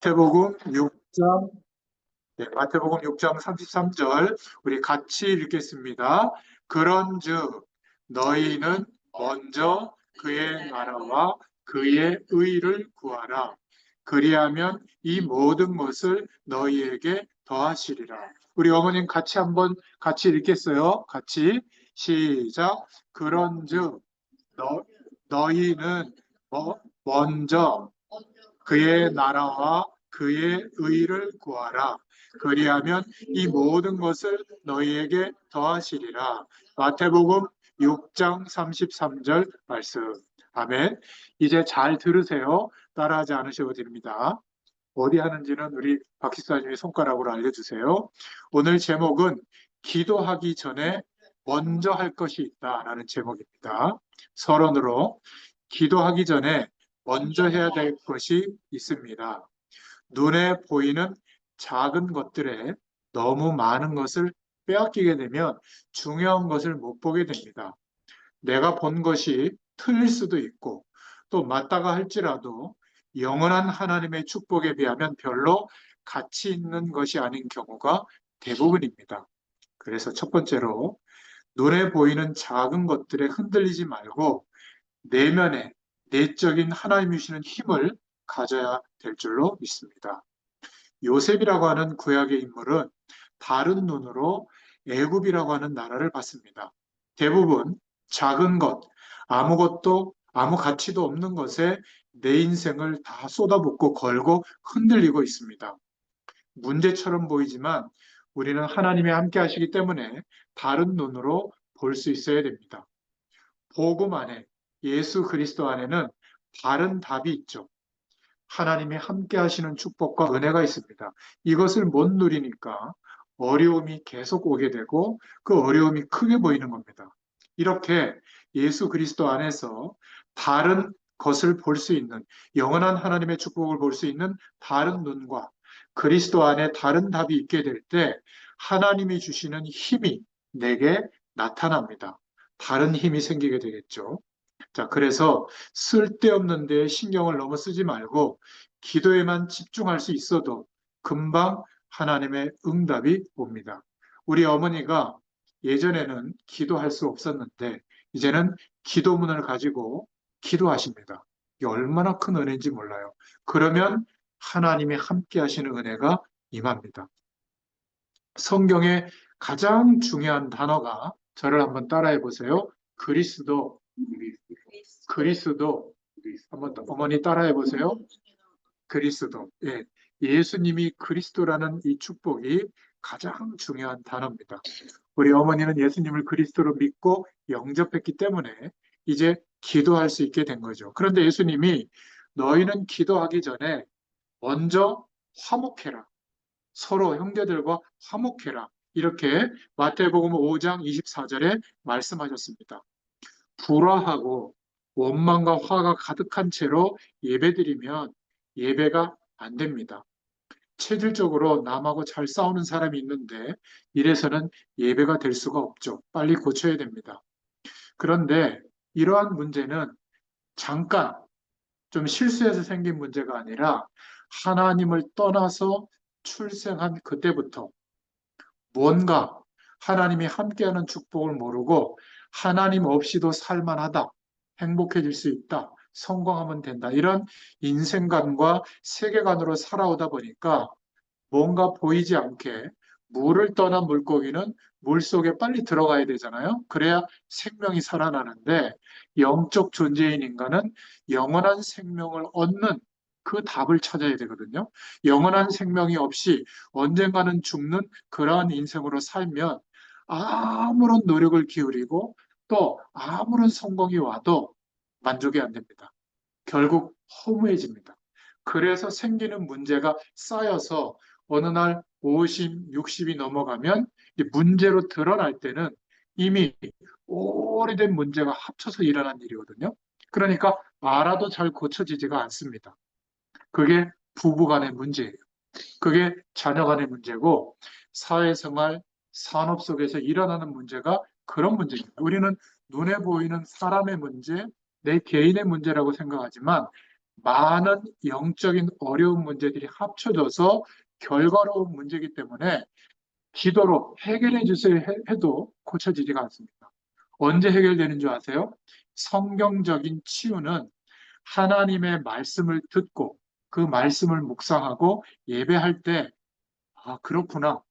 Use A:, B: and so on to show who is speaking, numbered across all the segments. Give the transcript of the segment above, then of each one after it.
A: 마태복음 6장, 마태복음 6장 33절 우리 같이 읽겠습니다. 그런즉 너희는 먼저 그의 나라와 그의 의를 구하라. 그리하면 이 모든 것을 너희에게 더하시리라. 우리 어머님 같이 한번 같이 읽겠어요. 같이 시작. 그런즉 너희는 먼저 그의 나라와 그의 의를 구하라. 그리하면 이 모든 것을 너희에게 더하시리라. 마태복음 6장 33절 말씀. 아멘. 이제 잘 들으세요. 따라하지 않으셔도 됩니다. 어디 하는지는 우리 박 기사님이 손가락으로 알려주세요. 오늘 제목은 기도하기 전에 먼저 할 것이 있다라는 제목입니다. 서론으로 기도하기 전에 먼저 해야 될 것이 있습니다. 눈에 보이는 작은 것들에 너무 많은 것을 빼앗기게 되면 중요한 것을 못 보게 됩니다. 내가 본 것이 틀릴 수도 있고 또 맞다가 할지라도 영원한 하나님의 축복에 비하면 별로 가치 있는 것이 아닌 경우가 대부분입니다. 그래서 첫 번째로 눈에 보이는 작은 것들에 흔들리지 말고 내면의 내적인 하나님이 주시는 힘을 가져야 될 줄로 믿습니다. 요셉이라고 하는 구약의 인물은 다른 눈으로 애굽이라고 하는 나라를 봤습니다. 대부분 작은 것, 아무것도 아무 가치도 없는 것에 내 인생을 다 쏟아붓고 걸고 흔들리고 있습니다. 문제처럼 보이지만 우리는 하나님이 함께 하시기 때문에 다른 눈으로 볼 수 있어야 됩니다. 복음 안에 예수 그리스도 안에는 다른 답이 있죠. 하나님이 함께 하시는 축복과 은혜가 있습니다. 이것을 못 누리니까 어려움이 계속 오게 되고 그 어려움이 크게 보이는 겁니다. 이렇게 예수 그리스도 안에서 다른 것을 볼 수 있는 영원한 하나님의 축복을 볼 수 있는 다른 눈과 그리스도 안에 다른 답이 있게 될 때 하나님이 주시는 힘이 내게 나타납니다. 다른 힘이 생기게 되겠죠. 자, 그래서 쓸데없는 데에 신경을 너무 쓰지 말고 기도에만 집중할 수 있어도 금방 하나님의 응답이 옵니다. 우리 어머니가 예전에는 기도할 수 없었는데 이제는 기도문을 가지고 기도하십니다. 이게 얼마나 큰 은혜인지 몰라요. 그러면 하나님이 함께 하시는 은혜가 임합니다. 성경의 가장 중요한 단어가 저를 한번 따라해 보세요. 그리스도, 그리스도. 한번 어머니 따라해 보세요. 그리스도. 예. 예수님이 그리스도라는 이 축복이 가장 중요한 단어입니다. 우리 어머니는 예수님을 그리스도로 믿고 영접했기 때문에 이제 기도할 수 있게 된 거죠. 그런데 예수님이 너희는 기도하기 전에 먼저 화목해라. 서로 형제들과 화목해라. 이렇게 마태복음 5장 24절에 말씀하셨습니다. 불화하고 원망과 화가 가득한 채로 예배드리면 예배가 안 됩니다. 체질적으로 남하고 잘 싸우는 사람이 있는데 이래서는 예배가 될 수가 없죠. 빨리 고쳐야 됩니다. 그런데 이러한 문제는 잠깐 좀 실수해서 생긴 문제가 아니라 하나님을 떠나서 출생한 그때부터 뭔가 하나님이 함께하는 축복을 모르고 하나님 없이도 살만하다, 행복해질 수 있다, 성공하면 된다. 이런 인생관과 세계관으로 살아오다 보니까 뭔가 보이지 않게 물을 떠난 물고기는 물 속에 빨리 들어가야 되잖아요. 그래야 생명이 살아나는데 영적 존재인 인간은 영원한 생명을 얻는 그 답을 찾아야 되거든요. 영원한 생명이 없이 언젠가는 죽는 그러한 인생으로 살면 아무런 노력을 기울이고 또 아무런 성공이 와도 만족이 안 됩니다. 결국 허무해집니다. 그래서 생기는 문제가 쌓여서 어느 날 50, 60이 넘어가면 문제로 드러날 때는 이미 오래된 문제가 합쳐서 일어난 일이거든요. 그러니까 알아도 잘 고쳐지지가 않습니다. 그게 부부 간의 문제예요. 그게 자녀 간의 문제고 사회생활, 산업 속에서 일어나는 문제가 그런 문제입니다. 우리는 눈에 보이는 사람의 문제, 내 개인의 문제라고 생각하지만 많은 영적인 어려운 문제들이 합쳐져서 결과로운 문제이기 때문에 기도로 해결해 주세요 해도 고쳐지지가 않습니다. 언제 해결되는 줄 아세요? 성경적인 치유는 하나님의 말씀을 듣고 그 말씀을 묵상하고 예배할 때, 아, 그렇구나.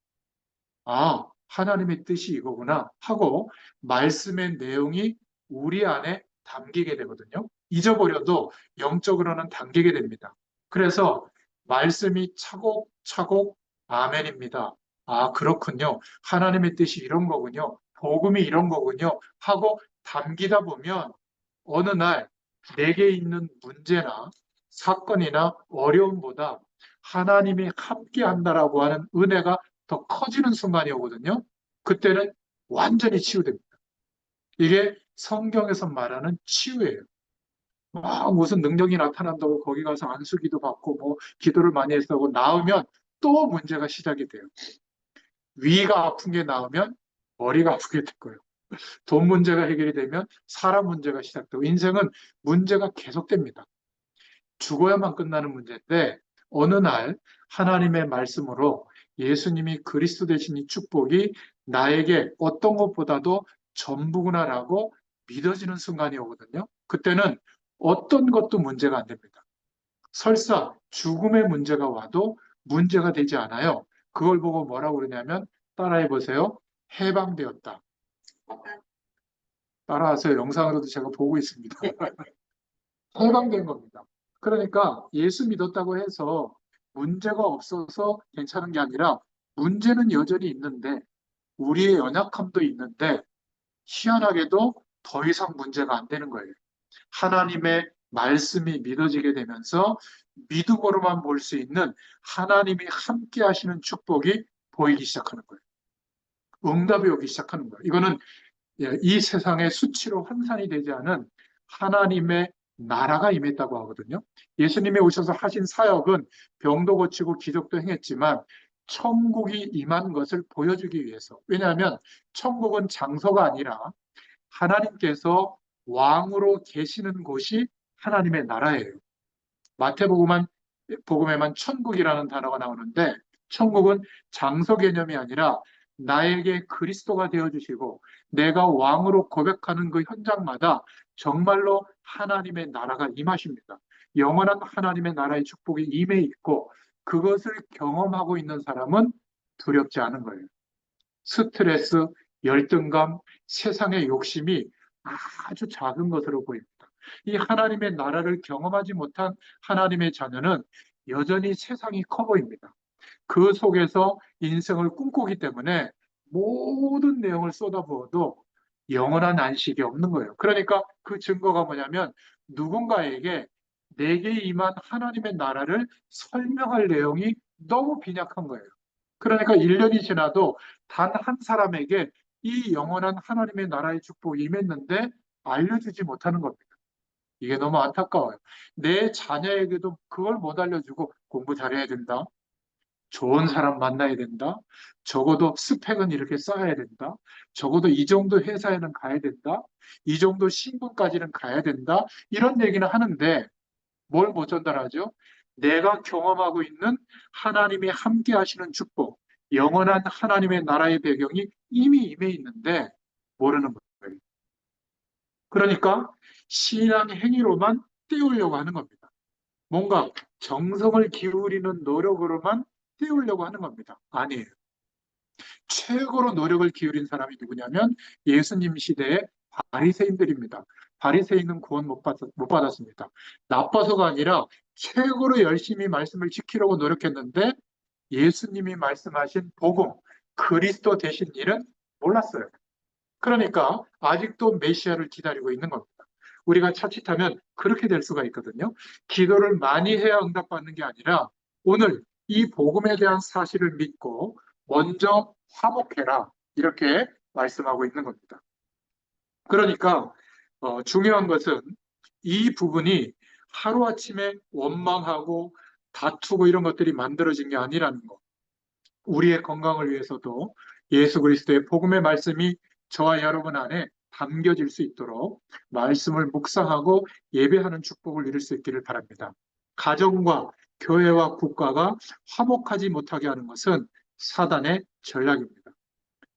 A: 아, 하나님의 뜻이 이거구나 하고 말씀의 내용이 우리 안에 담기게 되거든요. 잊어버려도 영적으로는 담기게 됩니다. 그래서 말씀이 차곡차곡 아멘입니다. 아, 그렇군요. 하나님의 뜻이 이런 거군요. 복음이 이런 거군요. 하고 담기다 보면 어느 날 내게 있는 문제나 사건이나 어려움보다 하나님이 함께 한다라고 하는 은혜가 더 커지는 순간이 오거든요. 그때는 완전히 치유됩니다. 이게 성경에서 말하는 치유예요. 막 무슨 능력이 나타난다고 거기 가서 안수기도 받고 뭐 기도를 많이 했다고 나으면 또 문제가 시작이 돼요. 위가 아픈 게 나으면 머리가 아프게 될 거예요. 돈 문제가 해결이 되면 사람 문제가 시작되고 인생은 문제가 계속됩니다. 죽어야만 끝나는 문제인데 어느 날 하나님의 말씀으로 예수님이 그리스도 되신 이 축복이 나에게 어떤 것보다도 전부구나라고 믿어지는 순간이 오거든요. 그때는 어떤 것도 문제가 안 됩니다. 설사 죽음의 문제가 와도 문제가 되지 않아요. 그걸 보고 뭐라고 그러냐면 따라해 보세요. 해방되었다. 따라하세요. 영상으로도 제가 보고 있습니다. 해방된 겁니다. 그러니까 예수 믿었다고 해서 문제가 없어서 괜찮은 게 아니라 문제는 여전히 있는데 우리의 연약함도 있는데 희한하게도 더 이상 문제가 안 되는 거예요. 하나님의 말씀이 믿어지게 되면서 믿음으로만 볼 수 있는 하나님이 함께 하시는 축복이 보이기 시작하는 거예요. 응답이 오기 시작하는 거예요. 이거는 이 세상의 수치로 환산이 되지 않은 하나님의 나라가 임했다고 하거든요. 예수님이 오셔서 하신 사역은 병도 고치고 기적도 행했지만 천국이 임한 것을 보여주기 위해서. 왜냐하면 천국은 장소가 아니라 하나님께서 왕으로 계시는 곳이 하나님의 나라예요. 복음에만 천국이라는 단어가 나오는데 천국은 장소 개념이 아니라 나에게 그리스도가 되어주시고 내가 왕으로 고백하는 그 현장마다 정말로 하나님의 나라가 임하십니다. 영원한 하나님의 나라의 축복이 임해 있고 그것을 경험하고 있는 사람은 두렵지 않은 거예요. 스트레스, 열등감, 세상의 욕심이 아주 작은 것으로 보입니다. 이 하나님의 나라를 경험하지 못한 하나님의 자녀는 여전히 세상이 커 보입니다. 그 속에서 인생을 꿈꾸기 때문에 모든 내용을 쏟아부어도 영원한 안식이 없는 거예요. 그러니까 그 증거가 뭐냐면 누군가에게 내게 임한 하나님의 나라를 설명할 내용이 너무 빈약한 거예요. 그러니까 1년이 지나도 단 한 사람에게 이 영원한 하나님의 나라의 축복이 임했는데 알려주지 못하는 겁니다. 이게 너무 안타까워요. 내 자녀에게도 그걸 못 알려주고 공부 잘해야 된다. 좋은 사람 만나야 된다. 적어도 스펙은 이렇게 쌓아야 된다. 적어도 이 정도 회사에는 가야 된다. 이 정도 신분까지는 가야 된다. 이런 얘기는 하는데 뭘 못 전달하죠? 내가 경험하고 있는 하나님이 함께 하시는 축복, 영원한 하나님의 나라의 배경이 이미 임해 있는데 모르는 거예요. 그러니까 신앙 행위로만 띄우려고 하는 겁니다. 뭔가 정성을 기울이는 노력으로만 띄우려고 하는 겁니다. 아니에요. 최고로 노력을 기울인 사람이 누구냐면 예수님 시대의 바리새인들입니다. 바리새인은 구원 못 받았습니다. 나빠서가 아니라 최고로 열심히 말씀을 지키려고 노력했는데 예수님이 말씀하신 복음, 그리스도 되신 일은 몰랐어요. 그러니까 아직도 메시아를 기다리고 있는 겁니다. 우리가 자칫하면 그렇게 될 수가 있거든요. 기도를 많이 해야 응답받는 게 아니라 오늘 이 복음에 대한 사실을 믿고 먼저 화목해라 이렇게 말씀하고 있는 겁니다. 그러니까 중요한 것은 이 부분이 하루아침에 원망하고 다투고 이런 것들이 만들어진 게 아니라는 것. 우리의 건강을 위해서도 예수 그리스도의 복음의 말씀이 저와 여러분 안에 담겨질 수 있도록 말씀을 묵상하고 예배하는 축복을 누릴 수 있기를 바랍니다. 가정과 교회와 국가가 화목하지 못하게 하는 것은 사단의 전략입니다.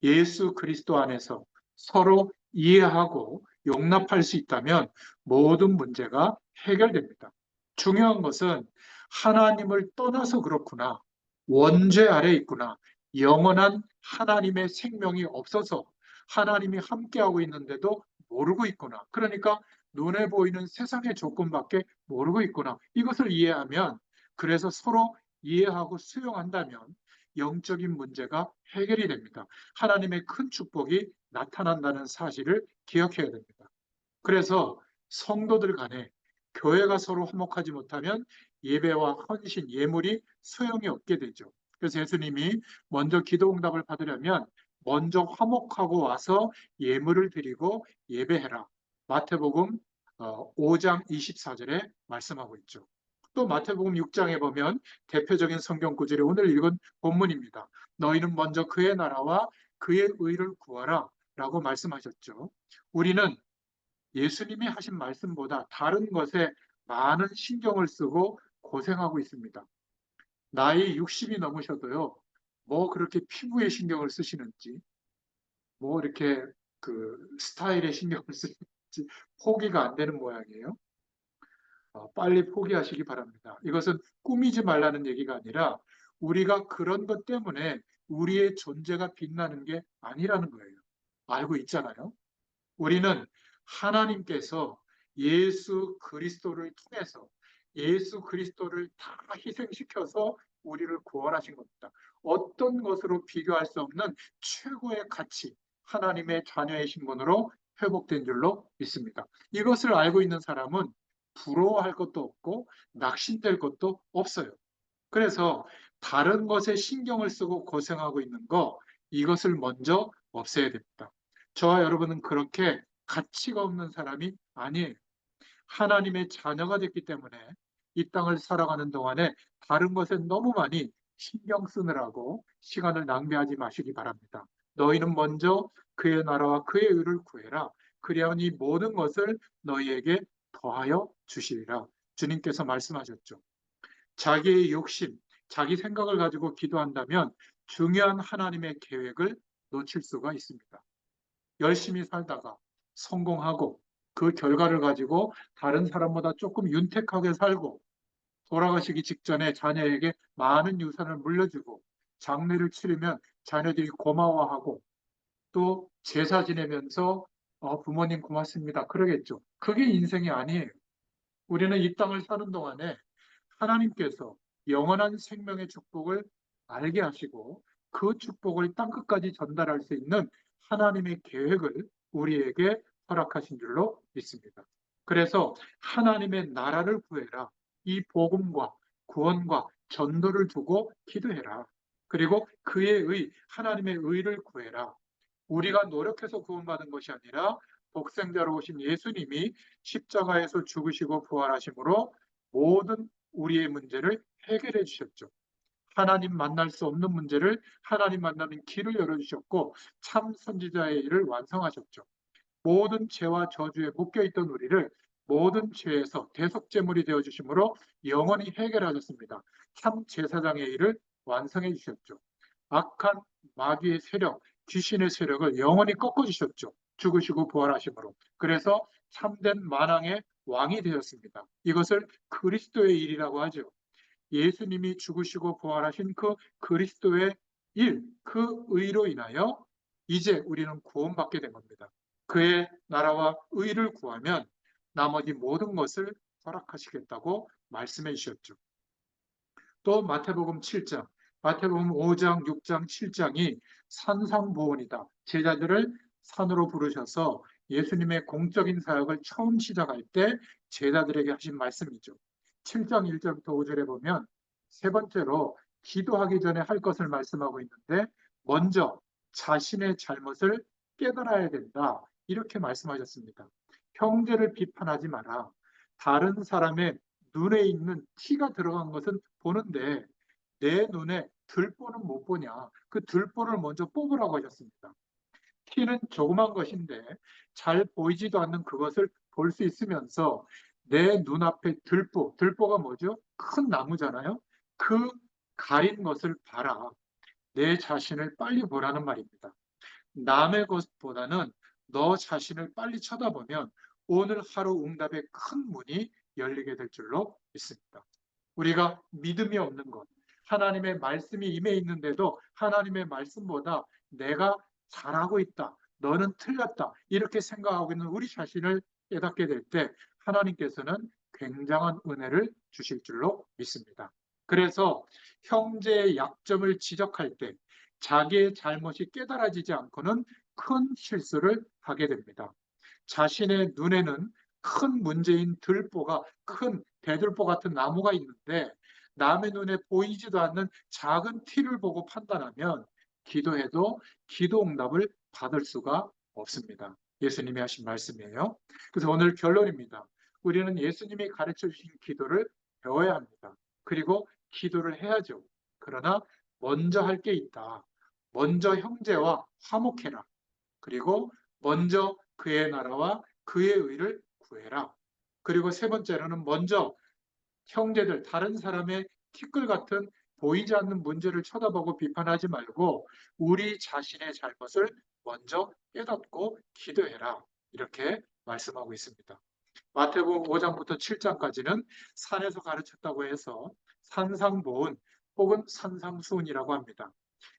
A: 예수 그리스도 안에서 서로 이해하고 용납할 수 있다면 모든 문제가 해결됩니다. 중요한 것은 하나님을 떠나서 그렇구나, 원죄 아래 있구나, 영원한 하나님의 생명이 없어서 하나님이 함께하고 있는데도 모르고 있구나. 그러니까 눈에 보이는 세상의 조건밖에 모르고 있구나. 이것을 이해하면, 그래서 서로 이해하고 수용한다면 영적인 문제가 해결이 됩니다. 하나님의 큰 축복이 나타난다는 사실을 기억해야 됩니다. 그래서 성도들 간에 교회가 서로 화목하지 못하면 예배와 헌신, 예물이 소용이 없게 되죠. 그래서 예수님이 먼저 기도 응답을 받으려면 먼저 화목하고 와서 예물을 드리고 예배해라. 마태복음 5장 24절에 말씀하고 있죠. 또 마태복음 6장에 보면 대표적인 성경 구절이 오늘 읽은 본문입니다. 너희는 먼저 그의 나라와 그의 의를 구하라 라고 말씀하셨죠. 우리는 예수님이 하신 말씀보다 다른 것에 많은 신경을 쓰고 고생하고 있습니다. 나이 60이 넘으셔도요, 뭐 그렇게 피부에 신경을 쓰시는지, 뭐 이렇게 그 스타일에 신경을 쓰시는지 포기가 안 되는 모양이에요. 빨리 포기하시기 바랍니다. 이것은 꾸미지 말라는 얘기가 아니라 우리가 그런 것 때문에 우리의 존재가 빛나는 게 아니라는 거예요. 알고 있잖아요. 우리는 하나님께서 예수 그리스도를 통해서 예수 그리스도를 다 희생시켜서 우리를 구원하신 겁니다. 어떤 것으로 비교할 수 없는 최고의 가치, 하나님의 자녀의 신분으로 회복된 줄로 믿습니다. 이것을 알고 있는 사람은 부러워할 것도 없고 낙심될 것도 없어요. 그래서 다른 것에 신경을 쓰고 고생하고 있는 거, 이것을 먼저 없애야 됩니다. 저와 여러분은 그렇게 가치가 없는 사람이 아니에요. 하나님의 자녀가 됐기 때문에 이 땅을 살아가는 동안에 다른 것에 너무 많이 신경 쓰느라고 시간을 낭비하지 마시기 바랍니다. 너희는 먼저 그의 나라와 그의 의를 구해라. 그리하면 이 모든 것을 너희에게 더하여 주시리라. 주님께서 말씀하셨죠. 자기의 욕심, 자기 생각을 가지고 기도한다면 중요한 하나님의 계획을 놓칠 수가 있습니다. 열심히 살다가 성공하고 그 결과를 가지고 다른 사람보다 조금 윤택하게 살고 돌아가시기 직전에 자녀에게 많은 유산을 물려주고 장례를 치르면 자녀들이 고마워하고 또 제사 지내면서 부모님 고맙습니다. 그러겠죠. 그게 인생이 아니에요. 우리는 이 땅을 사는 동안에 하나님께서 영원한 생명의 축복을 알게 하시고 그 축복을 땅끝까지 전달할 수 있는 하나님의 계획을 우리에게 허락하신 줄로 믿습니다. 그래서 하나님의 나라를 구해라. 이 복음과 구원과 전도를 두고 기도해라. 그리고 그의 의, 하나님의 의를 구해라. 우리가 노력해서 구원받은 것이 아니라 독생자로 오신 예수님이 십자가에서 죽으시고 부활하심으로 모든 우리의 문제를 해결해 주셨죠. 하나님 만날 수 없는 문제를 하나님 만나는 길을 열어주셨고 참 선지자의 일을 완성하셨죠. 모든 죄와 저주에 묶여있던 우리를 모든 죄에서 대속제물이 되어주심으로 영원히 해결하셨습니다. 참 제사장의 일을 완성해 주셨죠. 악한 마귀의 세력, 귀신의 세력을 영원히 꺾어주셨죠. 죽으시고 부활하심으로. 그래서 참된 만왕의 왕이 되었습니다. 이것을 그리스도의 일이라고 하죠. 예수님이 죽으시고 부활하신 그 그리스도의 일, 그 의로 인하여 이제 우리는 구원받게 된 겁니다. 그의 나라와 의를 구하면 나머지 모든 것을 허락하시겠다고 말씀해 주셨죠. 또 마태복음 7장, 마태복음 5장, 6장, 7장이 산상보훈이다. 제자들을 산으로 부르셔서 예수님의 공적인 사역을 처음 시작할 때 제자들에게 하신 말씀이죠. 7장 1절부터 5절에 보면 세 번째로 기도하기 전에 할 것을 말씀하고 있는데 먼저 자신의 잘못을 깨달아야 된다. 이렇게 말씀하셨습니다. 형제를 비판하지 마라. 다른 사람의 눈에 있는 티가 들어간 것은 보는데 내 눈에 들보는 못 보냐. 그 들보를 먼저 뽑으라고 하셨습니다. 티는 조그만 것인데 잘 보이지도 않는 그것을 볼 수 있으면서 내 눈앞에 들보가 뭐죠? 큰 나무잖아요. 그 가린 것을 봐라. 내 자신을 빨리 보라는 말입니다. 남의 것보다는 너 자신을 빨리 쳐다보면 오늘 하루 응답의 큰 문이 열리게 될 줄로 믿습니다. 우리가 믿음이 없는 것, 하나님의 말씀이 임해 있는데도 하나님의 말씀보다 내가 잘하고 있다, 너는 틀렸다, 이렇게 생각하고 있는 우리 자신을 깨닫게 될 때 하나님께서는 굉장한 은혜를 주실 줄로 믿습니다. 그래서 형제의 약점을 지적할 때 자기의 잘못이 깨달아지지 않고는 큰 실수를 하게 됩니다. 자신의 눈에는 큰 문제인 들보가 큰 대들보 같은 나무가 있는데 남의 눈에 보이지도 않는 작은 티를 보고 판단하면 기도해도 기도 응답을 받을 수가 없습니다. 예수님이 하신 말씀이에요. 그래서 오늘 결론입니다. 우리는 예수님이 가르쳐 주신 기도를 배워야 합니다. 그리고 기도를 해야죠. 그러나 먼저 할 게 있다. 먼저 형제와 화목해라. 그리고 먼저 그의 나라와 그의 의를 구해라. 그리고 세 번째로는 먼저 형제들, 다른 사람의 티끌 같은 보이지 않는 문제를 쳐다보고 비판하지 말고 우리 자신의 잘못을 먼저 깨닫고 기도해라. 이렇게 말씀하고 있습니다. 마태복음 5장부터 7장까지는 산에서 가르쳤다고 해서 산상보훈 혹은 산상수훈이라고 합니다.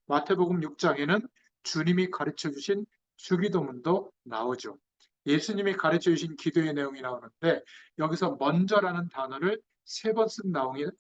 A: 마태복음 6장에는 주님이 가르쳐 주신 주기도문도 나오죠. 예수님이 가르쳐 주신 기도의 내용이 나오는데 여기서 먼저라는 단어를 세 번 쓴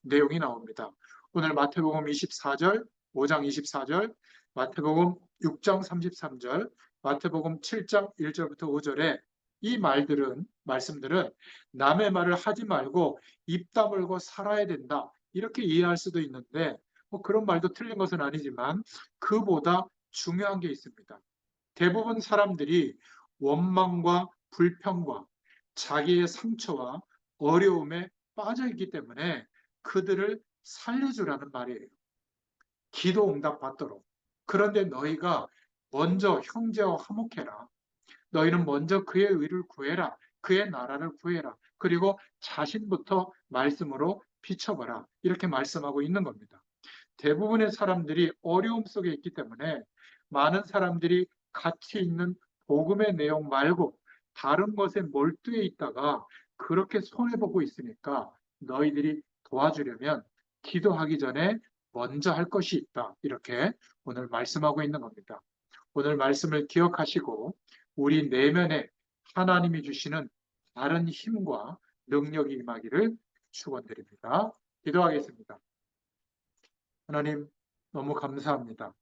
A: 내용이 나옵니다. 오늘 마태복음 24절, 5장 24절, 마태복음 6장 33절, 마태복음 7장 1절부터 5절에 이 말씀들은 남의 말을 하지 말고 입 다물고 살아야 된다. 이렇게 이해할 수도 있는데 뭐 그런 말도 틀린 것은 아니지만 그보다 중요한 게 있습니다. 대부분 사람들이 원망과 불평과 자기의 상처와 어려움에 빠져 있기 때문에 그들을 살려주라는 말이에요. 기도 응답 받도록. 그런데 너희가 먼저 형제와 화목해라. 너희는 먼저 그의 의를 구해라. 그의 나라를 구해라. 그리고 자신부터 말씀으로 비춰봐라. 이렇게 말씀하고 있는 겁니다. 대부분의 사람들이 어려움 속에 있기 때문에 많은 사람들이 가치 있는 복음의 내용 말고 다른 것에 몰두해 있다가 그렇게 손해보고 있으니까 너희들이 도와주려면 기도하기 전에 먼저 할 것이 있다. 이렇게 오늘 말씀하고 있는 겁니다. 오늘 말씀을 기억하시고 우리 내면에 하나님이 주시는 다른 힘과 능력이 임하기를 축원드립니다. 기도하겠습니다. 하나님 너무 감사합니다.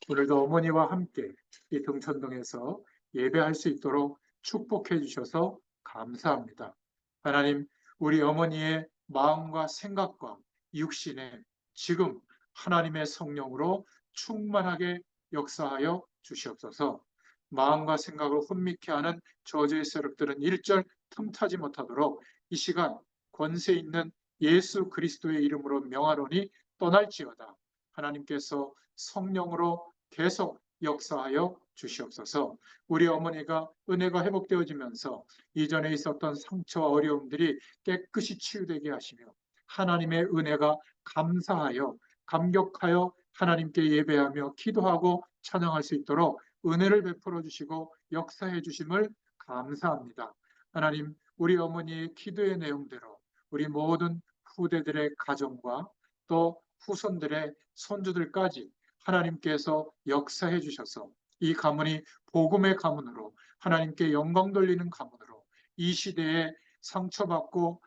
A: 오늘도 어머니와 함께 이 등촌동에서 예배할 수 있도록 축복해 주셔서 감사합니다. 하나님, 우리 어머니의 마음과 생각과 육신에 지금 하나님의 성령으로 충만하게 역사하여 주시옵소서. 마음과 생각을 혼미케 하는 저주의 세력들은 일절 틈타지 못하도록 이 시간 권세 있는 예수 그리스도의 이름으로 명하노니 떠날지어다. 하나님께서 성령으로 계속 역사하여 주시옵소서. 우리 어머니가 은혜가 회복되어지면서 이전에 있었던 상처와 어려움들이 깨끗이 치유되게 하시며 하나님의 은혜가 감사하여 감격하여 하나님께 예배하며 기도하고 찬양할 수 있도록 은혜를 베풀어 주시고 역사해 주심을 감사합니다. 하나님, 우리 어머니의 기도의 내용대로 우리 모든 후대들의 가정과 또 후손들의 손주들까지 하나님께서 역사해 주셔서 이 가문이 복음의 가문으로 하나님께 영광 돌리는 가문으로 이 시대에 상처받고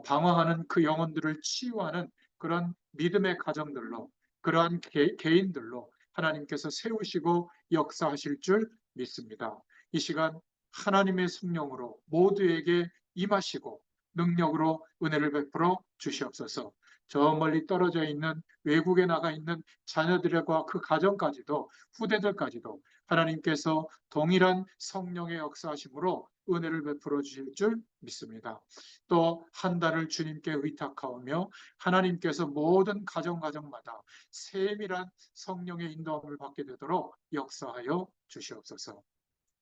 A: 방황하는 그 영혼들을 치유하는 그런 믿음의 가정들로 그러한 개인들로 하나님께서 세우시고 역사하실 줄 믿습니다. 이 시간 하나님의 성령으로 모두에게 임하시고 능력으로 은혜를 베풀어 주시옵소서. 저 멀리 떨어져 있는 외국에 나가 있는 자녀들과 그 가정까지도 후대들까지도 하나님께서 동일한 성령의 역사하심으로 은혜를 베풀어 주실 줄 믿습니다. 또 한 달을 주님께 의탁하오며 하나님께서 모든 가정마다 세밀한 성령의 인도함을 받게 되도록 역사하여 주시옵소서.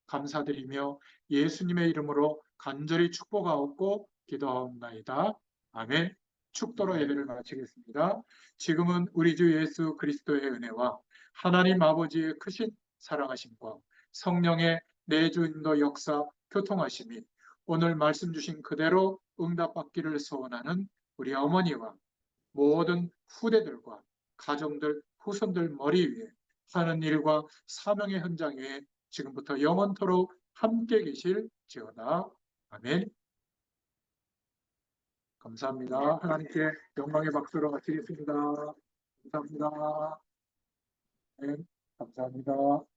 A: 감사드리며 예수님의 이름으로 간절히 축복하옵고 기도하옵나이다. 아멘. 축도로 예배를 마치겠습니다. 지금은 우리 주 예수 그리스도의 은혜와 하나님 아버지의 크신 사랑하심과 성령의 내주 인도 역사 교통하심이 오늘 말씀 주신 그대로 응답받기를 소원하는 우리 어머니와 모든 후대들과 가정들, 후손들 머리 위에 하는 일과 사명의 현장 위에 지금부터 영원토록 함께 계실지어다. 아멘. 감사합니다. 하나님께 영광의 박수로 마치겠습니다. 감사합니다. 네, 감사합니다.